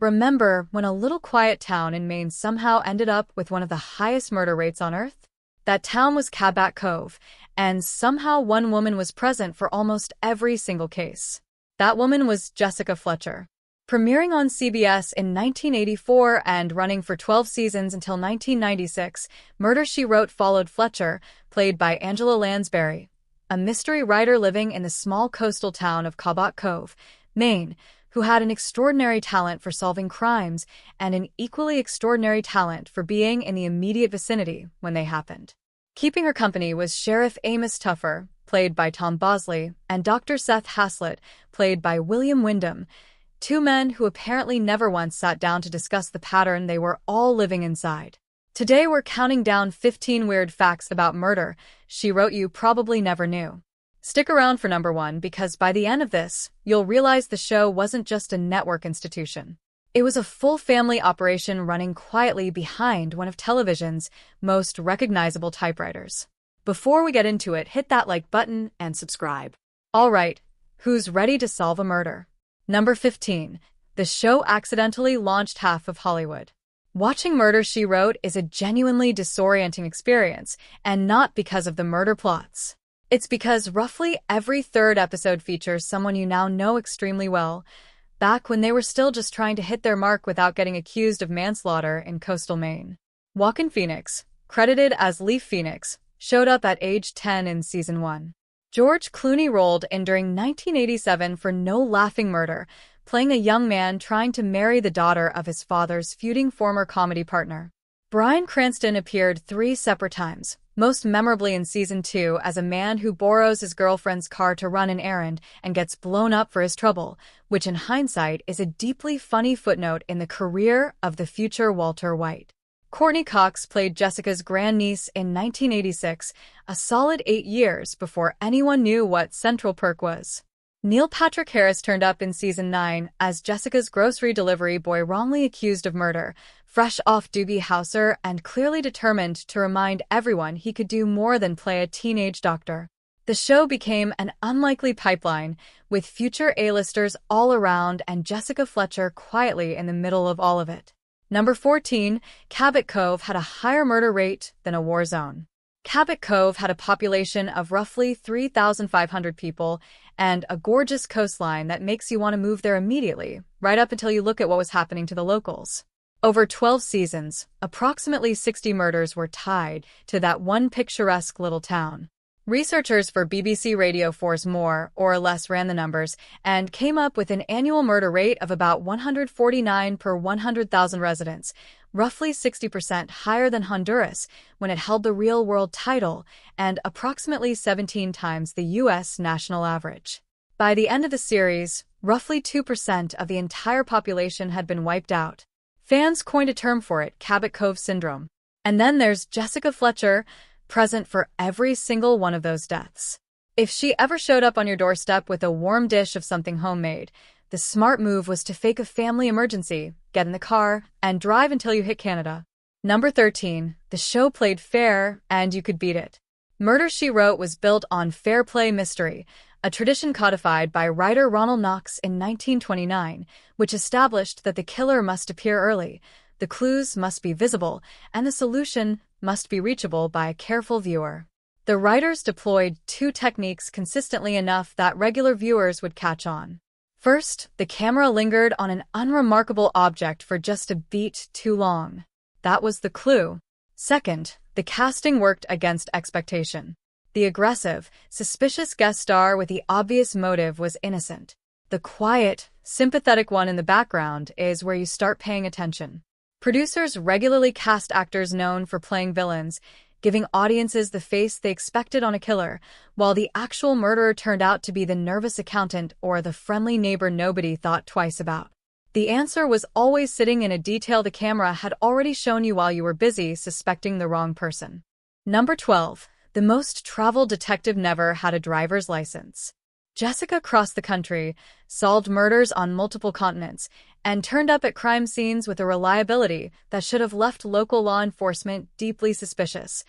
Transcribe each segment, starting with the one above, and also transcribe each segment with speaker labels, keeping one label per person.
Speaker 1: Remember when a little quiet town in Maine somehow ended up with one of the highest murder rates on Earth? That town was Cabot Cove, and somehow one woman was present for almost every single case. That woman was Jessica Fletcher. Premiering on CBS in 1984 and running for 12 seasons until 1996, Murder, She Wrote followed Fletcher, played by Angela Lansbury, a mystery writer living in the small coastal town of Cabot Cove, Maine, who had an extraordinary talent for solving crimes and an equally extraordinary talent for being in the immediate vicinity when they happened. Keeping her company was Sheriff Amos Tuffer, played by Tom Bosley, and Dr. Seth Haslett, played by William Wyndham, two men who apparently never once sat down to discuss the pattern they were all living inside. Today we're counting down 15 weird facts about Murder, She Wrote you probably never knew. Stick around for number 1 because by the end of this, you'll realize the show wasn't just a network institution. It was a full family operation running quietly behind one of television's most recognizable typewriters. Before we get into it, hit that like button and subscribe. All right, who's ready to solve a murder? Number 15. The show accidentally launched half of Hollywood. Watching Murder, She Wrote is a genuinely disorienting experience, and not because of the murder plots. It's because roughly every third episode features someone you now know extremely well, back when they were still just trying to hit their mark without getting accused of manslaughter in coastal Maine. Joaquin Phoenix, credited as Leaf Phoenix, showed up at age 10 in season 1. George Clooney rolled in during 1987 for No Laughing Murder, playing a young man trying to marry the daughter of his father's feuding former comedy partner. Bryan Cranston appeared 3 separate times, most memorably in season 2 as a man who borrows his girlfriend's car to run an errand and gets blown up for his trouble, which in hindsight is a deeply funny footnote in the career of the future Walter White. Courtney Cox played Jessica's grandniece in 1986, a solid 8 years before anyone knew what Central Perk was. Neil Patrick Harris turned up in season 9 as Jessica's grocery delivery boy wrongly accused of murder, fresh off Doogie Howser and clearly determined to remind everyone he could do more than play a teenage doctor. The show became an unlikely pipeline, with future A-listers all around and Jessica Fletcher quietly in the middle of all of it. Number 14, Cabot Cove had a higher murder rate than a war zone. Cabot Cove had a population of roughly 3,500 people and a gorgeous coastline that makes you want to move there immediately, right up until you look at what was happening to the locals. Over 12 seasons, approximately 60 murders were tied to that one picturesque little town. Researchers for BBC Radio 4's more or less ran the numbers and came up with an annual murder rate of about 149 per 100,000 residents, roughly 60% higher than Honduras when it held the real-world title, and approximately 17 times the U.S. national average. By the end of the series, roughly 2% of the entire population had been wiped out. Fans coined a term for it, Cabot Cove Syndrome. And then there's Jessica Fletcher, present for every single one of those deaths. If she ever showed up on your doorstep with a warm dish of something homemade, the smart move was to fake a family emergency, get in the car, and drive until you hit Canada. Number 13. The show played fair, and you could beat it. Murder, She Wrote was built on fair play mystery, a tradition codified by writer Ronald Knox in 1929, which established that the killer must appear early, the clues must be visible, and the solution must be reachable by a careful viewer. The writers deployed 2 techniques consistently enough that regular viewers would catch on. First, the camera lingered on an unremarkable object for just a beat too long. That was the clue. Second, the casting worked against expectation. The aggressive, suspicious guest star with the obvious motive was innocent. The quiet, sympathetic one in the background is where you start paying attention. Producers regularly cast actors known for playing villains, giving audiences the face they expected on a killer, while the actual murderer turned out to be the nervous accountant or the friendly neighbor nobody thought twice about. The answer was always sitting in a detail the camera had already shown you while you were busy suspecting the wrong person. Number 12. The most traveled detective never had a driver's license. Jessica crossed the country, solved murders on multiple continents, and turned up at crime scenes with a reliability that should have left local law enforcement deeply suspicious,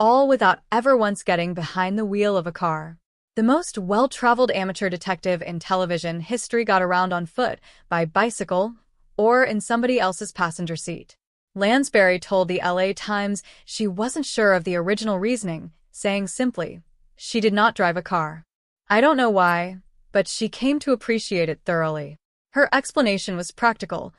Speaker 1: all without ever once getting behind the wheel of a car. The most well-traveled amateur detective in television history got around on foot, by bicycle, or in somebody else's passenger seat. Lansbury told the LA Times she wasn't sure of the original reasoning, saying simply, "She did not drive a car. I don't know why, but she came to appreciate it thoroughly." Her explanation was practical.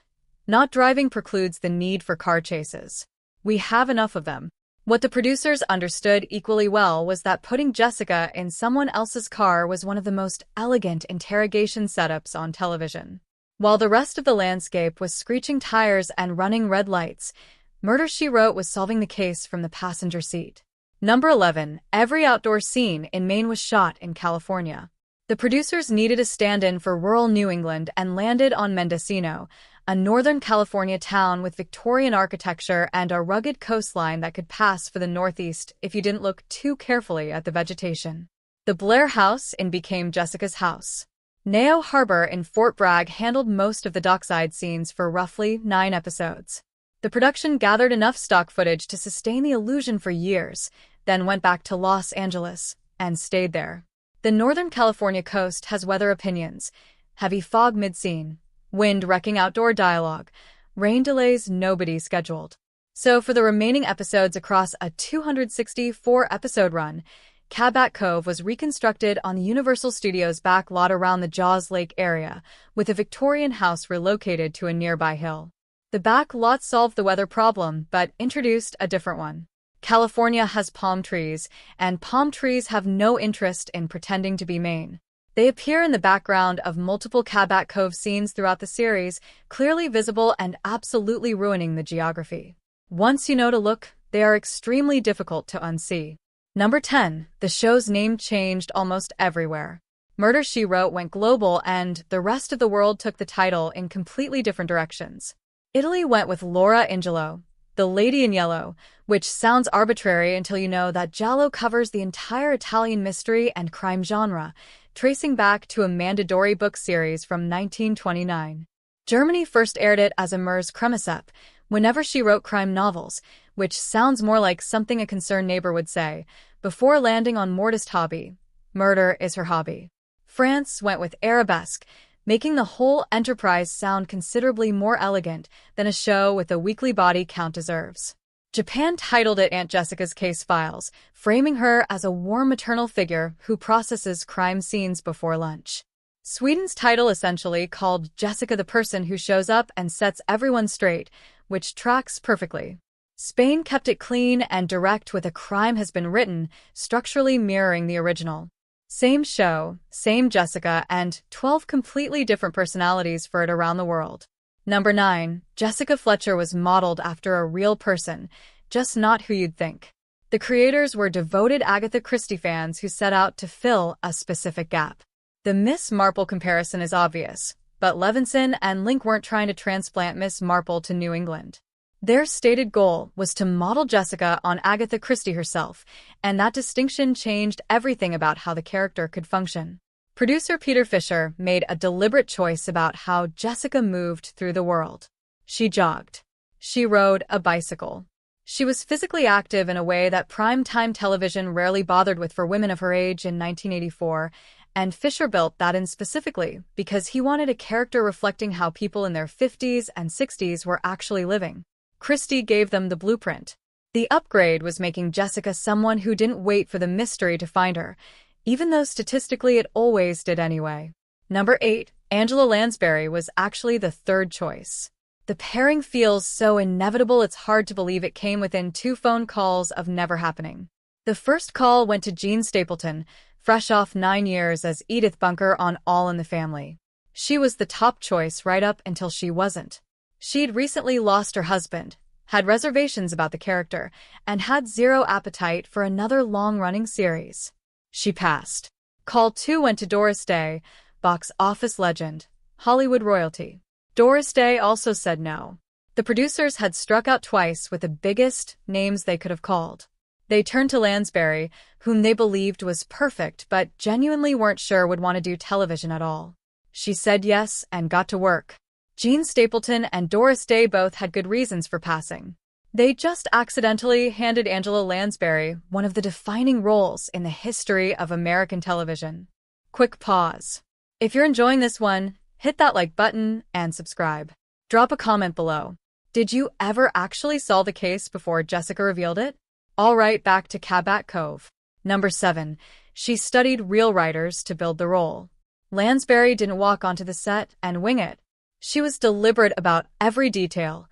Speaker 1: Not driving precludes the need for car chases. We have enough of them. What the producers understood equally well was that putting Jessica in someone else's car was one of the most elegant interrogation setups on television. While the rest of the landscape was screeching tires and running red lights, Murder, She Wrote was solving the case from the passenger seat. Number 11. Every outdoor scene in Maine was shot in California. The producers needed a stand-in for rural New England and landed on Mendocino, a Northern California town with Victorian architecture and a rugged coastline that could pass for the Northeast if you didn't look too carefully at the vegetation. The Blair House in became Jessica's house. Nao Harbor in Fort Bragg handled most of the dockside scenes for roughly 9 episodes. The production gathered enough stock footage to sustain the illusion for years, then went back to Los Angeles and stayed there. The Northern California coast has weather opinions: heavy fog mid-scene, wind wrecking outdoor dialogue, rain delays nobody scheduled. So for the remaining episodes across a 264-episode run, Cabot Cove was reconstructed on the Universal Studios back lot around the Jaws Lake area, with a Victorian house relocated to a nearby hill. The back lot solved the weather problem, but introduced a different one. California has palm trees, and palm trees have no interest in pretending to be Maine. They appear in the background of multiple Cabot Cove scenes throughout the series, clearly visible and absolutely ruining the geography. Once you know to look, they are extremely difficult to unsee. Number 10. The show's name changed almost everywhere. Murder, She Wrote went global, and the rest of the world took the title in completely different directions. Italy went with Laura Angelo, The Lady in Yellow, which sounds arbitrary until you know that giallo covers the entire Italian mystery and crime genre, tracing back to a mandatory book series from 1929. Germany first aired it as a Mers Krimisepp, Whenever She Wrote Crime Novels, which sounds more like something a concerned neighbor would say, before landing on Mortis Hobby, Murder is Her Hobby. France went with Arabesque, making the whole enterprise sound considerably more elegant than a show with a weekly body count deserves. Japan titled it Aunt Jessica's Case Files, framing her as a warm maternal figure who processes crime scenes before lunch. Sweden's title essentially called Jessica the person who shows up and sets everyone straight, which tracks perfectly. Spain kept it clean and direct with A Crime Has Been Written, structurally mirroring the original. Same show, same Jessica, and 12 completely different personalities for it around the world. Number 9. Jessica Fletcher was modeled after a real person, just not who you'd think. The creators were devoted Agatha Christie fans who set out to fill a specific gap. The Miss Marple comparison is obvious, but Levinson and Link weren't trying to transplant Miss Marple to New England. Their stated goal was to model Jessica on Agatha Christie herself, and that distinction changed everything about how the character could function. Producer Peter Fisher made a deliberate choice about how Jessica moved through the world. She jogged. She rode a bicycle. She was physically active in a way that prime-time television rarely bothered with for women of her age in 1984, and Fisher built that in specifically because he wanted a character reflecting how people in their 50s and 60s were actually living. Christie gave them the blueprint. The upgrade was making Jessica someone who didn't wait for the mystery to find her, even though statistically it always did anyway. Number 8. Angela Lansbury was actually the third choice. The pairing feels so inevitable it's hard to believe it came within 2 phone calls of never happening. The first call went to Jean Stapleton, fresh off 9 years as Edith Bunker on All in the Family. She was the top choice right up until she wasn't. She'd recently lost her husband, had reservations about the character, and had zero appetite for another long-running series. She passed. Call 2 went to Doris Day, box office legend, Hollywood royalty. Doris Day also said no. The producers had struck out twice with the biggest names they could have called. They turned to Lansbury, whom they believed was perfect but genuinely weren't sure would want to do television at all. She said yes and got to work. Jean Stapleton and Doris Day both had good reasons for passing. They just accidentally handed Angela Lansbury one of the defining roles in the history of American television. Quick pause. If you're enjoying this one, hit that like button and subscribe. Drop a comment below. Did you ever actually solve the case before Jessica revealed it? Alright, back to Cabot Cove. Number 7. She studied real writers to build the role. Lansbury didn't walk onto the set and wing it. She was deliberate about every detail.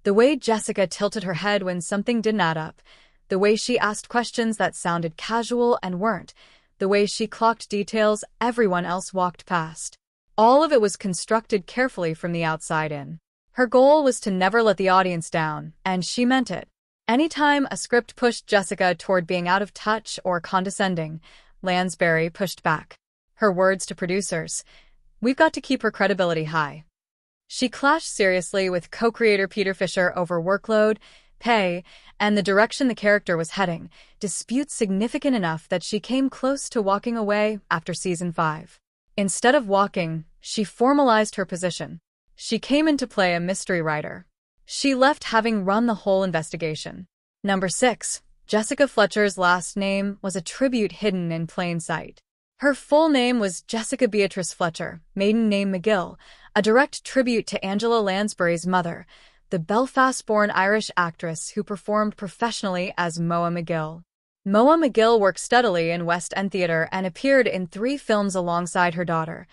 Speaker 1: The way Jessica tilted her head when something didn't add up. The way she asked questions that sounded casual and weren't. The way she clocked details everyone else walked past. All of it was constructed carefully from the outside in. Her goal was to never let the audience down, and she meant it. Anytime a script pushed Jessica toward being out of touch or condescending, Lansbury pushed back. Her words to producers: "We've got to keep her credibility high." She clashed seriously with co-creator Peter Fisher over workload, pay, and the direction the character was heading, disputes significant enough that she came close to walking away after season 5. Instead of walking, she formalized her position. She came in to play a mystery writer. She left having run the whole investigation. Number 6. Jessica Fletcher's last name was a tribute hidden in plain sight. Her full name was Jessica Beatrice Fletcher, maiden name McGill, a direct tribute to Angela Lansbury's mother, the Belfast-born Irish actress who performed professionally as Moa McGill. Moa McGill worked steadily in West End theatre and appeared in 3 films alongside her daughter: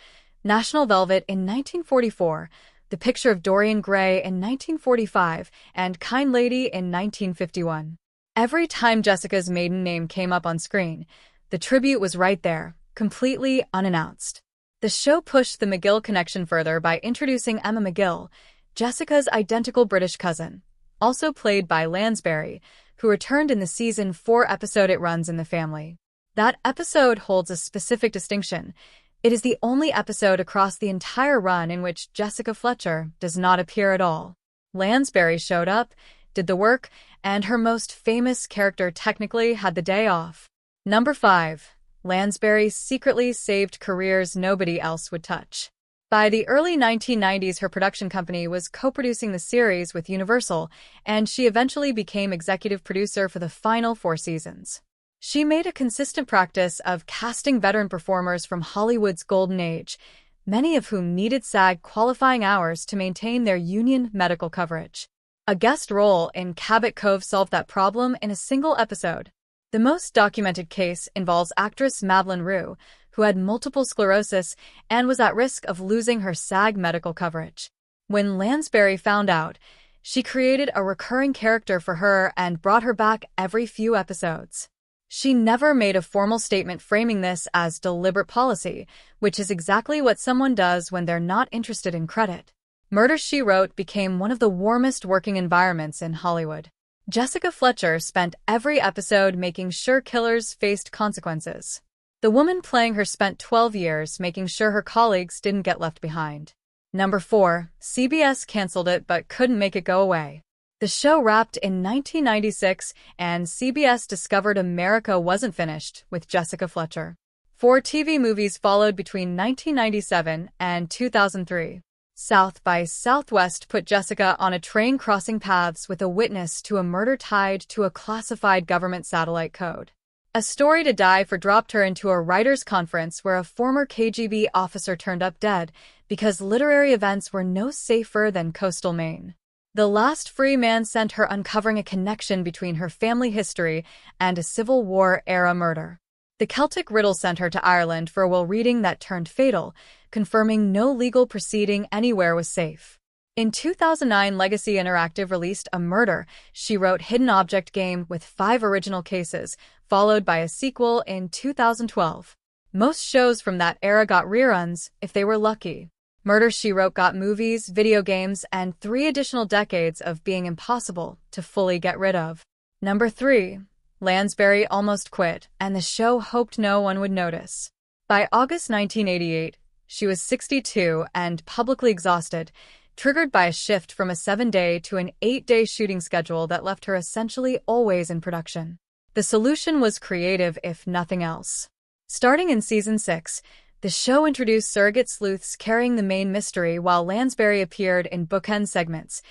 Speaker 1: National Velvet in 1944, The Picture of Dorian Gray in 1945, and Kind Lady in 1951. Every time Jessica's maiden name came up on screen, the tribute was right there, completely unannounced. The show pushed the McGill connection further by introducing Emma McGill, Jessica's identical British cousin, also played by Lansbury, who returned in the season 4 episode It Runs in the Family. That episode holds a specific distinction. It is the only episode across the entire run in which Jessica Fletcher does not appear at all. Lansbury showed up, did the work, and her most famous character technically had the day off. Number 5. Lansbury secretly saved careers nobody else would touch. By the early 1990s, her production company was co-producing the series with Universal, and she eventually became executive producer for the final 4 seasons. She made a consistent practice of casting veteran performers from Hollywood's golden age, many of whom needed SAG qualifying hours to maintain their union medical coverage. A guest role in Cabot Cove solved that problem in a single episode. The most documented case involves actress Madeleine Roux, who had multiple sclerosis and was at risk of losing her SAG medical coverage. When Lansbury found out, she created a recurring character for her and brought her back every few episodes. She never made a formal statement framing this as deliberate policy, which is exactly what someone does when they're not interested in credit. Murder, She Wrote became one of the warmest working environments in Hollywood. Jessica Fletcher spent every episode making sure killers faced consequences. The woman playing her spent 12 years making sure her colleagues didn't get left behind. Number 4. CBS canceled it but couldn't make it go away. The show wrapped in 1996, and CBS discovered America wasn't finished with Jessica Fletcher. 4 TV movies followed between 1997 and 2003. South by Southwest put Jessica on a train crossing paths with a witness to a murder tied to a classified government satellite code. A Story to Die For dropped her into a writers' conference where a former KGB officer turned up dead because literary events were no safer than coastal Maine. The Last Free Man sent her uncovering a connection between her family history and a Civil War-era murder. The Celtic Riddle sent her to Ireland for a will reading that turned fatal, confirming no legal proceeding anywhere was safe. In 2009, Legacy Interactive released a Murder, She Wrote hidden object game with 5 original cases, followed by a sequel in 2012. Most shows from that era got reruns, if they were lucky. Murder, She Wrote got movies, video games, and 3 additional decades of being impossible to fully get rid of. Number 3. Lansbury almost quit, and the show hoped no one would notice. By August 1988, she was 62 and publicly exhausted, triggered by a shift from a 7-day to an 8-day shooting schedule that left her essentially always in production. The solution was creative, if nothing else. Starting in season 6, the show introduced surrogate sleuths carrying the main mystery while Lansbury appeared in bookend segments.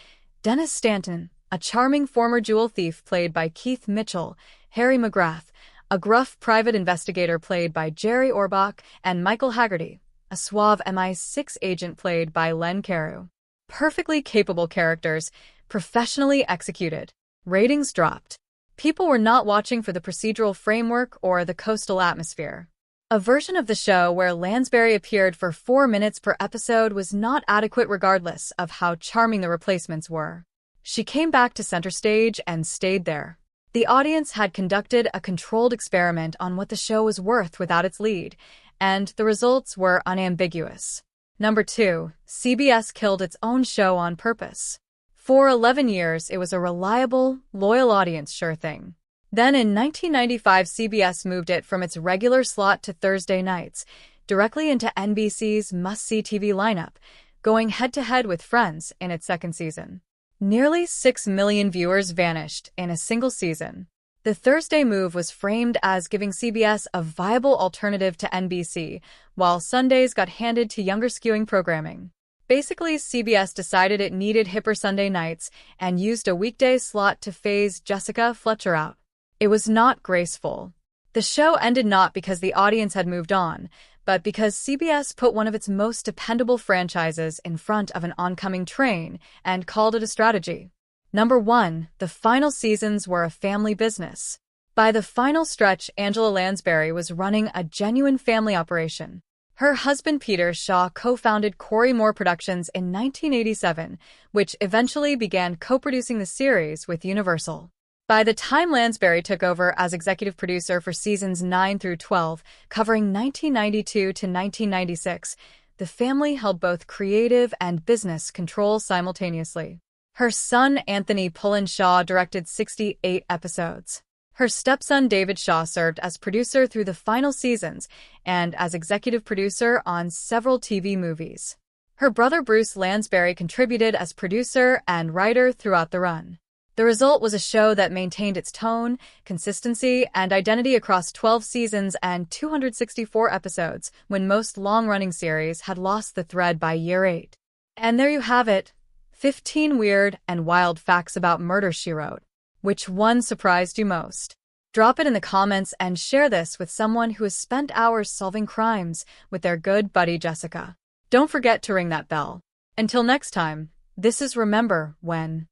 Speaker 1: Dennis Stanton, a charming former jewel thief played by Keith Mitchell, Harry McGrath, a gruff private investigator played by Jerry Orbach, and Michael Haggerty, a suave MI6 agent played by Len Carew. Perfectly capable characters, professionally executed. Ratings dropped. People were not watching for the procedural framework or the coastal atmosphere. A version of the show where Lansbury appeared for 4 minutes per episode was not adequate regardless of how charming the replacements were. She came back to center stage and stayed there. The audience had conducted a controlled experiment on what the show was worth without its lead, and the results were unambiguous. Number 2, CBS killed its own show on purpose. For 11 years, it was a reliable, loyal audience sure thing. Then in 1995, CBS moved it from its regular slot to Thursday nights, directly into NBC's must-see TV lineup, going head-to-head with Friends in its second season. Nearly 6 million viewers vanished in a single season. The Thursday move was framed as giving CBS a viable alternative to NBC, while Sundays got handed to younger skewing programming. Basically, CBS decided it needed hipper Sunday nights and used a weekday slot to phase Jessica Fletcher out. It was not graceful. The show ended not because the audience had moved on, but because CBS put one of its most dependable franchises in front of an oncoming train and called it a strategy. Number 1, the final seasons were a family business. By the final stretch, Angela Lansbury was running a genuine family operation. Her husband Peter Shaw co-founded Corey Moore Productions in 1987, which eventually began co-producing the series with Universal. By the time Lansbury took over as executive producer for seasons 9 through 12, covering 1992 to 1996, the family held both creative and business control simultaneously. Her son Anthony Pullen Shaw directed 68 episodes. Her stepson David Shaw served as producer through the final seasons and as executive producer on several TV movies. Her brother Bruce Lansbury contributed as producer and writer throughout the run. The result was a show that maintained its tone, consistency, and identity across 12 seasons and 264 episodes, when most long-running series had lost the thread by year 8. And there you have it, 15 weird and wild facts about Murder, She Wrote. Which one surprised you most? Drop it in the comments and share this with someone who has spent hours solving crimes with their good buddy Jessica. Don't forget to ring that bell. Until next time, this is Remember When.